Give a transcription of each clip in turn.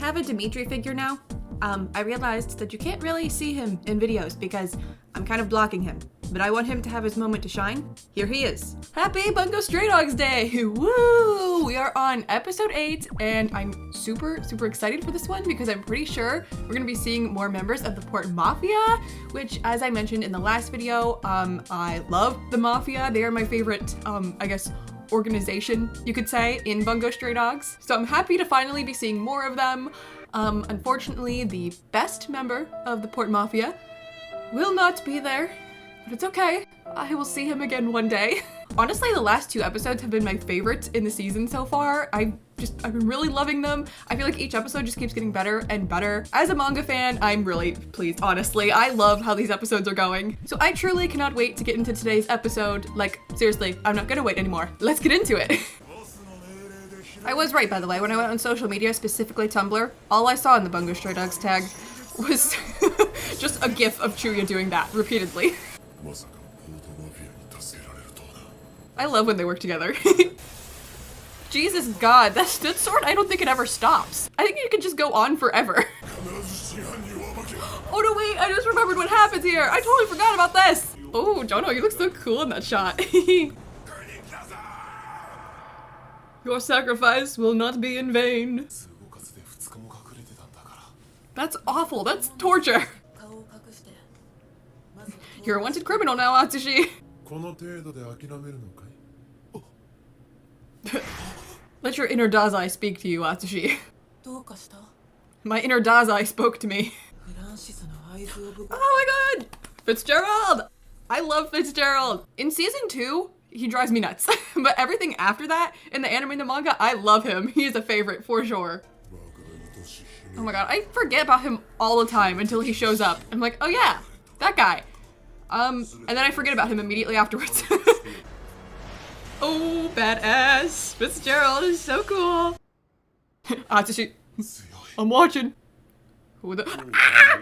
have a Dimitri figure now. I realized that you can't really see him in videos because I'm kind of blocking him, but I want him to have his moment to shine. Here he is. Happy Bungou Stray Dogs Day! Woo! We are on episode 8, and I'm super excited for this one because I'm pretty sure we're gonna be seeing more members of the Port Mafia, which, as I mentioned in the last video, I love the Mafia. They are my favorite, I guess, organization, you could say, in Bungou Stray Dogs. So I'm happy to finally be seeing more of them. Unfortunately, the best member of the Port Mafia will not be there, but it's okay. I will see him again one day. Honestly, the last 2 episodes have been my favorites in the season so far. I've been really loving them. I feel like each episode just keeps getting better and better. As a manga fan, I'm really pleased, honestly. I love how these episodes are going. So I truly cannot wait to get into today's episode. Like, seriously, I'm not gonna wait anymore. Let's get into it. I was right, by the way, when I went on social media, specifically Tumblr, all I saw in the Bungou Stray Dogs tag was just a gif of Chuya doing that repeatedly. I love when they work together. Jesus God, that sword, I don't think it ever stops. I think it could just go on forever. Oh no, wait, I just remembered what happens here. I totally forgot about this. Oh, Jono, you look so cool in that shot. Your sacrifice will not be in vain. That's awful, that's torture. You're a wanted criminal now, Atsushi. Let your inner Dazai speak to you, Atsushi. My inner Dazai spoke to me. Oh my god! Fitzgerald! I love Fitzgerald. In season 2, he drives me nuts. But everything after that, in the anime and the manga, I love him. He is a favorite for sure. Oh my god, I forget about him all the time until he shows up. I'm like, oh yeah, that guy. And then I forget about him immediately afterwards. Oh, badass. Fitzgerald is so cool. Atsushi, I'm watching. Who the— ah!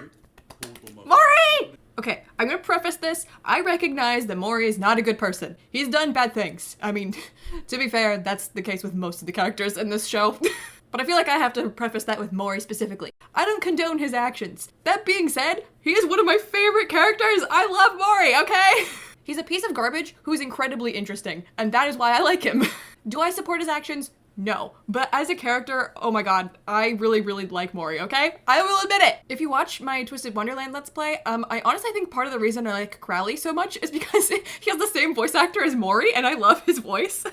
Mori! Okay, I'm gonna preface this. I recognize that Mori is not a good person. He's done bad things. I mean, to be fair, that's the case with most of the characters in this show. But I feel like I have to preface that with Mori specifically. I don't condone his actions. That being said, he is one of my favorite characters. I love Mori, okay? He's a piece of garbage who's incredibly interesting, and that is why I like him. Do I support his actions? No. But as a character, oh my god, I really like Mori, okay? I will admit it! If you watch my Twisted Wonderland Let's Play, I honestly think part of the reason I like Crowley so much is because he has the same voice actor as Mori, and I love his voice.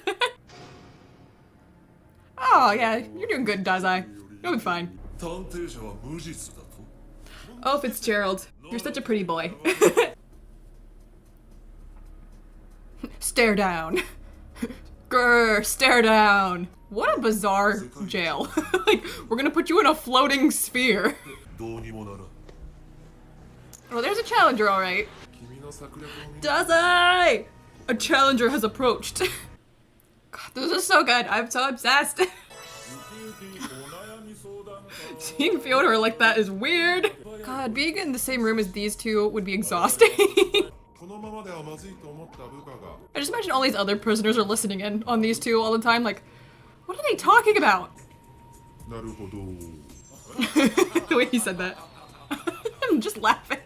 Oh yeah, you're doing good, Dazai. You'll be fine. Oh, Fitzgerald, you're such a pretty boy. Stare down. Grr, stare down. What a bizarre jail. Like, we're gonna put you in a floating sphere. Oh, there's a challenger, alright. Dazai! A challenger has approached. God, this is so good. I'm so obsessed. Seeing Fyodor like that is weird. God, being in the same room as these two would be exhausting. I just imagine all these other prisoners are listening in on these two all the time, like, what are they talking about? The way he said that. I'm just laughing.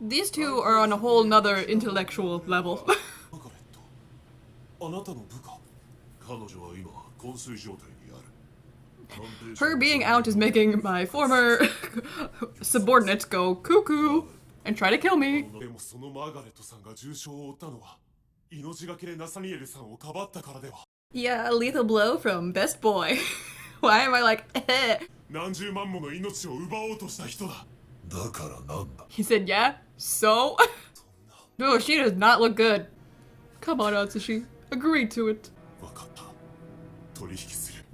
These two are on a whole nother intellectual level. Her being out is making my former subordinates go cuckoo and try to kill me. Yeah, a lethal blow from best boy. Why am I like, eh? He said, yeah, so? No, she does not look good. Come on, Atsushi. Agree to it.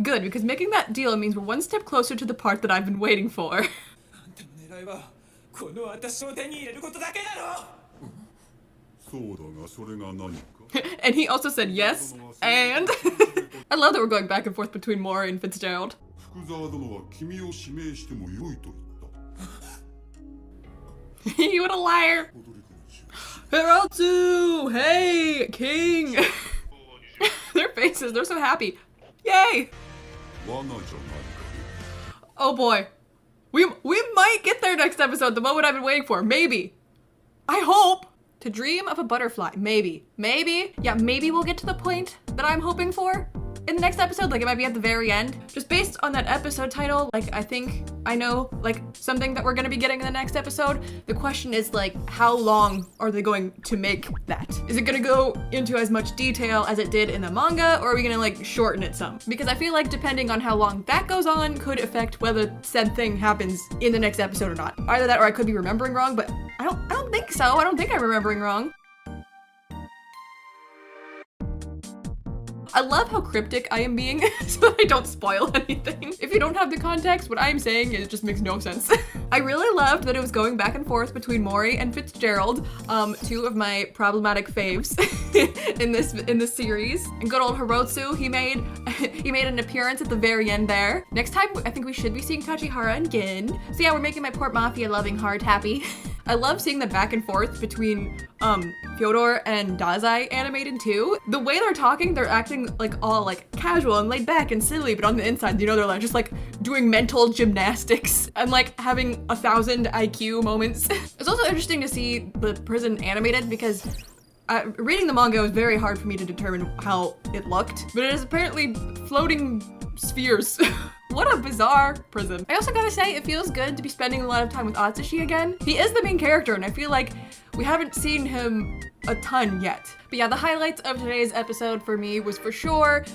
Good, because making that deal means we're one step closer to the part that I've been waiting for. And he also said yes, and I love that we're going back and forth between Mori and Fitzgerald. You what a liar! Hiratsu! Hey, king! Their faces, they're so happy. Yay! Oh boy. We might get there next episode, the moment I've been waiting for. Maybe. I hope. To dream of a butterfly. Maybe. Maybe. Yeah, maybe we'll get to the point that I'm hoping for in the next episode. Like, it might be at the very end. Just based on that episode title, like, I think I know, like, something that we're gonna be getting in the next episode. The question is, like, how long are they going to make that? Is it gonna go into as much detail as it did in the manga, or are we gonna, like, shorten it some? Because I feel like depending on how long that goes on could affect whether said thing happens in the next episode or not. Either that or I could be remembering wrong, but I don't think so. I don't think I'm remembering wrong. I love how cryptic I am being so that I don't spoil anything. If you don't have the context, what I'm saying, it just makes no sense. I really loved that it was going back and forth between Mori and Fitzgerald, two of my problematic faves in this series. And good old Hirotsu, he made an appearance at the very end there. Next time, I think we should be seeing Tachihara and Gin. So yeah, we're making my Port Mafia loving heart happy. I love seeing the back and forth between Fyodor and Dazai animated too. The way they're talking, they're acting like all like casual and laid back and silly, but on the inside, you know, they're like just like doing mental gymnastics and like having 1,000 IQ moments. It's also interesting to see the prison animated because reading the manga was very hard for me to determine how it looked, but it is apparently floating spheres. What a bizarre prison. I also gotta say, it feels good to be spending a lot of time with Atsushi again. He is the main character, and I feel like we haven't seen him a ton yet. But yeah, the highlights of today's episode for me was for sure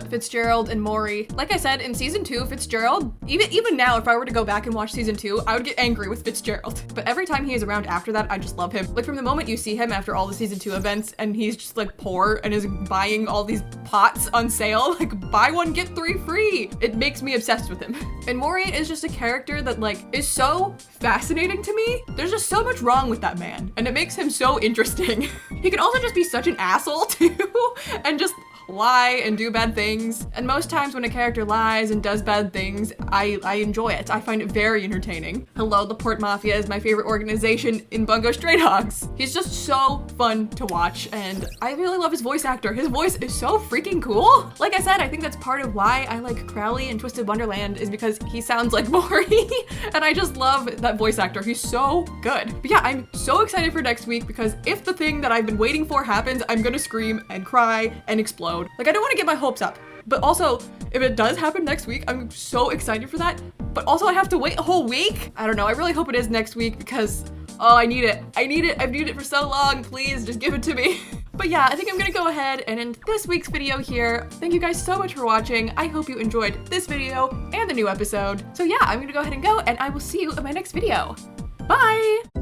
Fitzgerald and Mori. Like I said, in season 2, Fitzgerald, even now, if I were to go back and watch season 2, I would get angry with Fitzgerald. But every time he is around after that, I just love him. Like from the moment you see him after all the season 2 events and he's just like poor and is buying all these pots on sale, like buy one, get 3 free. It makes me obsessed with him. And Mori is just a character that like is so fascinating to me. There's just so much wrong with that man, and it makes him so interesting. He can also just be such an asshole too, and just lie and do bad things. And most times when a character lies and does bad things, I enjoy it. I find it very entertaining. Hello, the Port Mafia is my favorite organization in Bungo Stray Dogs. He's just so fun to watch, and I really love his voice actor. His voice is so freaking cool. Like I said, I think that's part of why I like Crowley in Twisted Wonderland is because he sounds like Mori, and I just love that voice actor. He's so good. But yeah, I'm so excited for next week because if the thing that I've been waiting for happens, I'm gonna scream and cry and explode. Like, I don't want to get my hopes up, but also if it does happen next week, I'm so excited for that. But also I have to wait a whole week. I don't know. I really hope it is next week because, oh, I need it. I need it. I've needed it for so long. Please just give it to me. But yeah, I think I'm gonna go ahead and end this week's video here. Thank you guys so much for watching. I hope you enjoyed this video and the new episode. So yeah, I'm gonna go ahead and go, and I will see you in my next video. Bye!